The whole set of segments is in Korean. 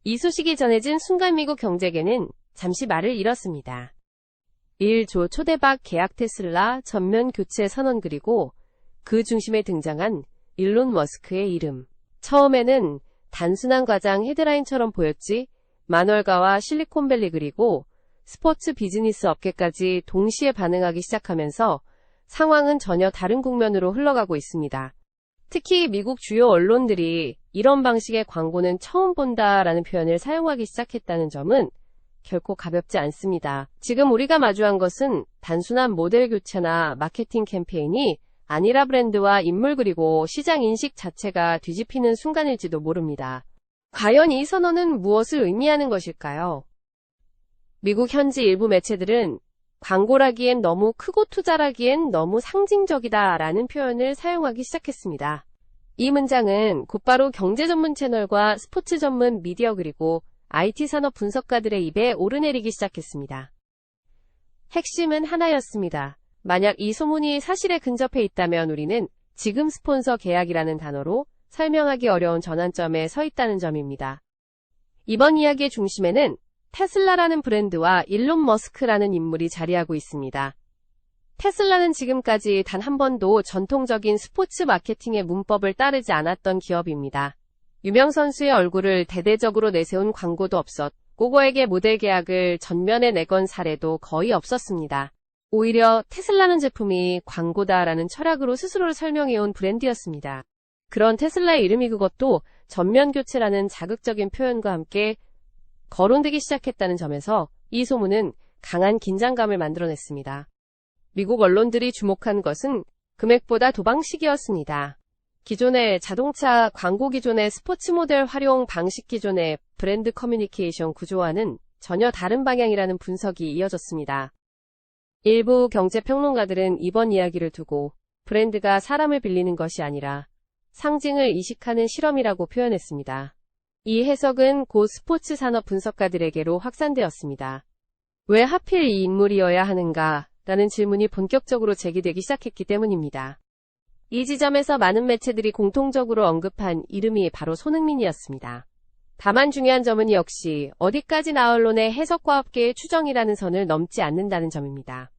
이 소식이 전해진 순간 미국 경제계는 잠시 말을 잃었습니다. 1조 초대박 계약 테슬라 전면 교체 선언 그리고 그 중심에 등장한 일론 머스크의 이름. 처음에는 단순한 과장 헤드라인처럼 보였지 만월가와 실리콘밸리 그리고 스포츠 비즈니스 업계까지 동시에 반응하기 시작하면서 상황은 전혀 다른 국면으로 흘러가고 있습니다. 특히 미국 주요 언론들이 이런 방식의 광고는 처음 본다라는 표현을 사용하기 시작했다는 점은 결코 가볍지 않습니다. 지금 우리가 마주한 것은 단순한 모델 교체나 마케팅 캠페인이 아니라 브랜드와 인물 그리고 시장 인식 자체가 뒤집히는 순간일지도 모릅니다. 과연 이 선언은 무엇을 의미하는 것일까요? 미국 현지 일부 매체들은 광고라기엔 너무 크고 투자라기엔 너무 상징적이다 라는 표현을 사용하기 시작했습니다. 이 문장은 곧바로 경제 전문 채널과 스포츠 전문 미디어 그리고 IT 산업 분석가들의 입에 오르내리기 시작했습니다. 핵심은 하나였습니다. 만약 이 소문이 사실에 근접해 있다면 우리는 지금 스폰서 계약이라는 단어로 설명하기 어려운 전환점에 서 있다는 점입니다. 이번 이야기의 중심에는 테슬라라는 브랜드와 일론 머스크라는 인물이 자리하고 있습니다. 테슬라는 지금까지 단 한 번도 전통적인 스포츠 마케팅의 문법을 따르지 않았던 기업입니다. 유명 선수의 얼굴을 대대적으로 내세운 광고도 없었고 고거에게 모델 계약을 전면에 내건 사례도 거의 없었습니다. 오히려 테슬라는 제품이 광고다라는 철학으로 스스로를 설명해온 브랜드였습니다. 그런 테슬라의 이름이 그것도 전면 교체라는 자극적인 표현과 함께 거론되기 시작했다는 점에서 이 소문은 강한 긴장감을 만들어냈습니다. 미국 언론들이 주목한 것은 금액보다 도방식이었습니다. 기존의 자동차 광고 기존의 스포츠 모델 활용 방식 기존의 브랜드 커뮤니케이션 구조와는 전혀 다른 방향이라는 분석이 이어졌습니다. 일부 경제평론가들은 이번 이야기를 두고 브랜드가 사람을 빌리는 것이 아니라 상징을 이식하는 실험이라고 표현했습니다. 이 해석은 곧 스포츠 산업 분석가들에게로 확산되었습니다. 왜 하필 이 인물이어야 하는가? 라는 질문이 본격적으로 제기되기 시작했기 때문입니다. 이 지점에서 많은 매체들이 공통적으로 언급한 이름이 바로 손흥민이었습니다. 다만 중요한 점은 역시 어디까지나 언론의 해석과 업계의 추정이라는 선을 넘지 않는다는 점입니다.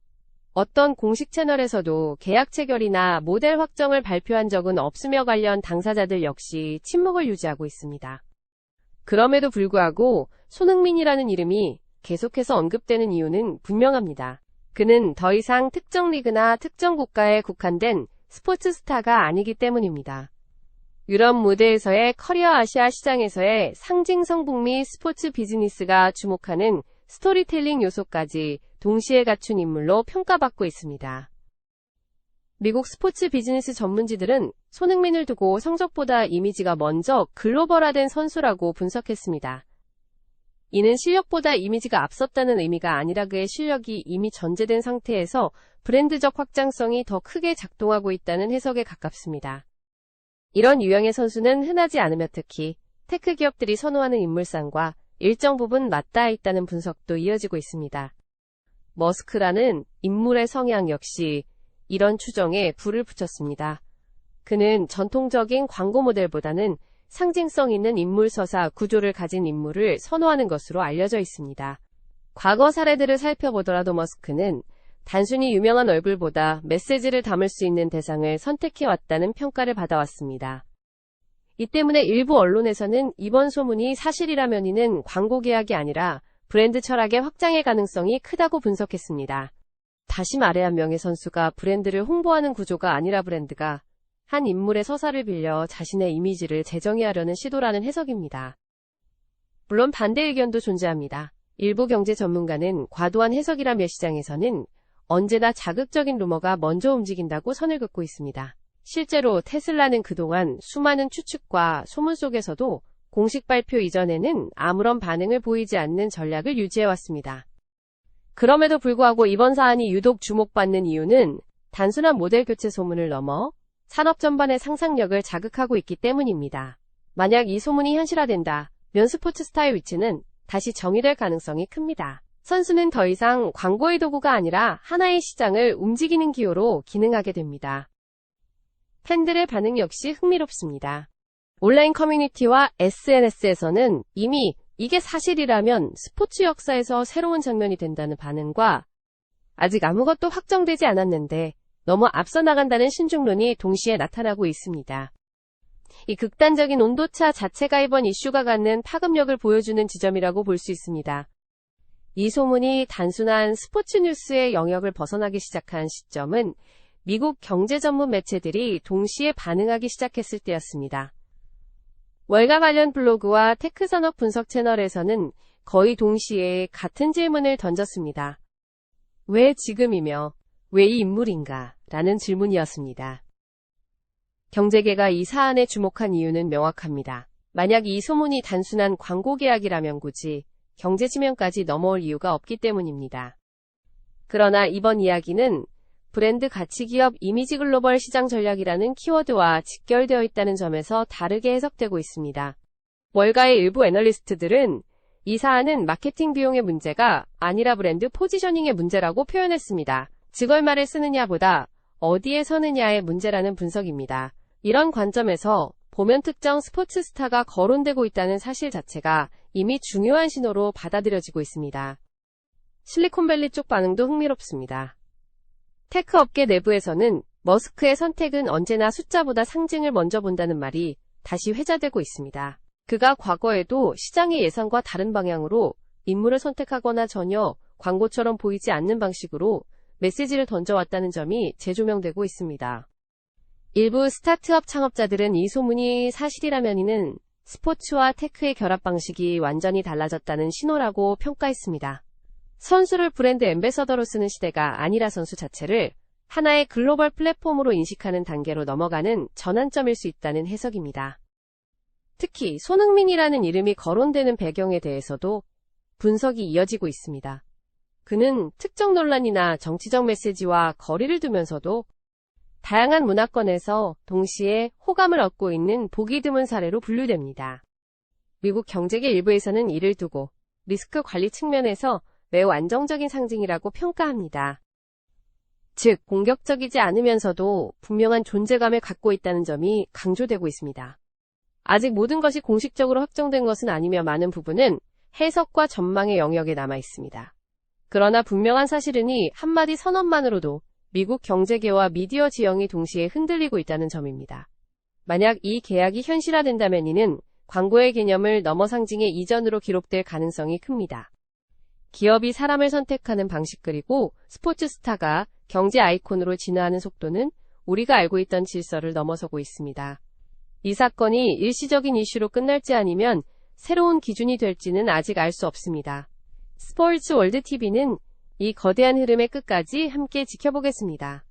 어떤 공식 채널에서도 계약 체결이나 모델 확정을 발표한 적은 없으며 관련 당사자들 역시 침묵을 유지하고 있습니다. 그럼에도 불구하고 손흥민이라는 이름이 계속해서 언급되는 이유는 분명합니다. 그는 더 이상 특정 리그나 특정 국가에 국한된 스포츠 스타가 아니기 때문입니다. 유럽 무대에서의 커리어 아시아 시장에서의 상징성 북미 스포츠 비즈니스가 주목하는 스토리텔링 요소까지 동시에 갖춘 인물로 평가받고 있습니다. 미국 스포츠 비즈니스 전문지들은 손흥민을 두고 성적보다 이미지가 먼저 글로벌화된 선수라고 분석했습니다. 이는 실력보다 이미지가 앞섰다는 의미가 아니라 그의 실력이 이미 전제된 상태에서 브랜드적 확장성이 더 크게 작동하고 있다는 해석에 가깝습니다. 이런 유형의 선수는 흔하지 않으며 특히 테크 기업들이 선호하는 인물상과 일정 부분 맞닿아 있다는 분석도 이어지고 있습니다. 머스크라는 인물의 성향 역시 이런 추정에 불을 붙였습니다. 그는 전통적인 광고 모델보다는 상징성 있는 인물 서사 구조를 가진 인물을 선호하는 것으로 알려져 있습니다. 과거 사례들을 살펴보더라도 머스크는 단순히 유명한 얼굴보다 메시지를 담을 수 있는 대상을 선택해왔다는 평가를 받아왔습니다. 이 때문에 일부 언론에서는 이번 소문이 사실이라면 이는 광고 계약이 아니라 브랜드 철학의 확장의 가능성이 크다고 분석했습니다. 다시 말해 한 명의 선수가 브랜드를 홍보하는 구조가 아니라 브랜드가 한 인물의 서사를 빌려 자신의 이미지를 재정의하려는 시도라는 해석입니다. 물론 반대 의견도 존재합니다. 일부 경제 전문가는 과도한 해석이라며 시장에서는 언제나 자극적인 루머가 먼저 움직인다고 선을 긋고 있습니다. 실제로 테슬라는 그동안 수많은 추측과 소문 속에서도 공식 발표 이전에는 아무런 반응을 보이지 않는 전략을 유지해왔습니다. 그럼에도 불구하고 이번 사안이 유독 주목받는 이유는 단순한 모델 교체 소문을 넘어 산업 전반의 상상력을 자극하고 있기 때문입니다. 만약 이 소문이 현실화된다면 스포츠 스타의 위치는 다시 정의될 가능성이 큽니다. 선수는 더 이상 광고의 도구가 아니라 하나의 시장을 움직이는 기호로 기능하게 됩니다. 팬들의 반응 역시 흥미롭습니다. 온라인 커뮤니티와 SNS에서는 이미 이게 사실이라면 스포츠 역사에서 새로운 장면이 된다는 반응과 아직 아무것도 확정되지 않았는데 너무 앞서 나간다는 신중론이 동시에 나타나고 있습니다. 이 극단적인 온도차 자체가 이번 이슈가 갖는 파급력을 보여주는 지점이라고 볼 수 있습니다. 이 소문이 단순한 스포츠 뉴스의 영역을 벗어나기 시작한 시점은 미국 경제 전문 매체들이 동시에 반응하기 시작했을 때였습니다. 월가 관련 블로그와 테크 산업 분석 채널에서는 거의 동시에 같은 질문을 던졌습니다. 왜 지금이며 왜 이 인물인가? 라는 질문이었습니다. 경제계가 이 사안에 주목한 이유는 명확합니다. 만약 이 소문이 단순한 광고 계약이라면 굳이 경제 지면까지 넘어올 이유가 없기 때문입니다. 그러나 이번 이야기는 브랜드 가치 기업 이미지 글로벌 시장 전략이라는 키워드와 직결되어 있다는 점에서 다르게 해석되고 있습니다. 월가의 일부 애널리스트들은 이 사안은 마케팅 비용의 문제가 아니라 브랜드 포지셔닝의 문제라고 표현했습니다. 즉 얼마를 쓰느냐보다 어디에 서느냐의 문제라는 분석입니다. 이런 관점에서 보면 특정 스포츠 스타가 거론되고 있다는 사실 자체가 이미 중요한 신호로 받아들여지고 있습니다. 실리콘밸리 쪽 반응도 흥미롭습니다. 테크 업계 내부에서는 머스크의 선택은 언제나 숫자보다 상징을 먼저 본다는 말이 다시 회자되고 있습니다. 그가 과거에도 시장의 예상과 다른 방향으로 인물을 선택하거나 전혀 광고처럼 보이지 않는 방식으로 메시지를 던져왔다는 점이 재조명되고 있습니다. 일부 스타트업 창업자들은 이 소문이 사실이라면이는 스포츠와 테크의 결합 방식이 완전히 달라졌다는 신호라고 평가했습니다. 선수를 브랜드 앰베서더로 쓰는 시대가 아니라 선수 자체를 하나의 글로벌 플랫폼으로 인식하는 단계로 넘어가는 전환점일 수 있다는 해석입니다. 특히 손흥민이라는 이름이 거론되는 배경에 대해서도 분석이 이어지고 있습니다. 그는 특정 논란이나 정치적 메시지와 거리를 두면서도 다양한 문화권에서 동시에 호감을 얻고 있는 보기 드문 사례로 분류됩니다. 미국 경제계 일부에서는 이를 두고 리스크 관리 측면에서 매우 안정적인 상징이라고 평가합니다. 즉, 공격적이지 않으면서도 분명한 존재감을 갖고 있다는 점이 강조되고 있습니다. 아직 모든 것이 공식적으로 확정된 것은 아니며 많은 부분은 해석과 전망의 영역에 남아 있습니다. 그러나 분명한 사실은 이 한마디 선언만으로도 미국 경제계와 미디어 지형이 동시에 흔들리고 있다는 점입니다. 만약 이 계약이 현실화된다면 이는 광고의 개념을 넘어 상징의 이전으로 기록될 가능성이 큽니다. 기업이 사람을 선택하는 방식 그리고 스포츠 스타가 경제 아이콘으로 진화하는 속도는 우리가 알고 있던 질서를 넘어서고 있습니다. 이 사건이 일시적인 이슈로 끝날지 아니면 새로운 기준이 될지는 아직 알 수 없습니다. 스포츠 월드 TV는 이 거대한 흐름의 끝까지 함께 지켜보겠습니다.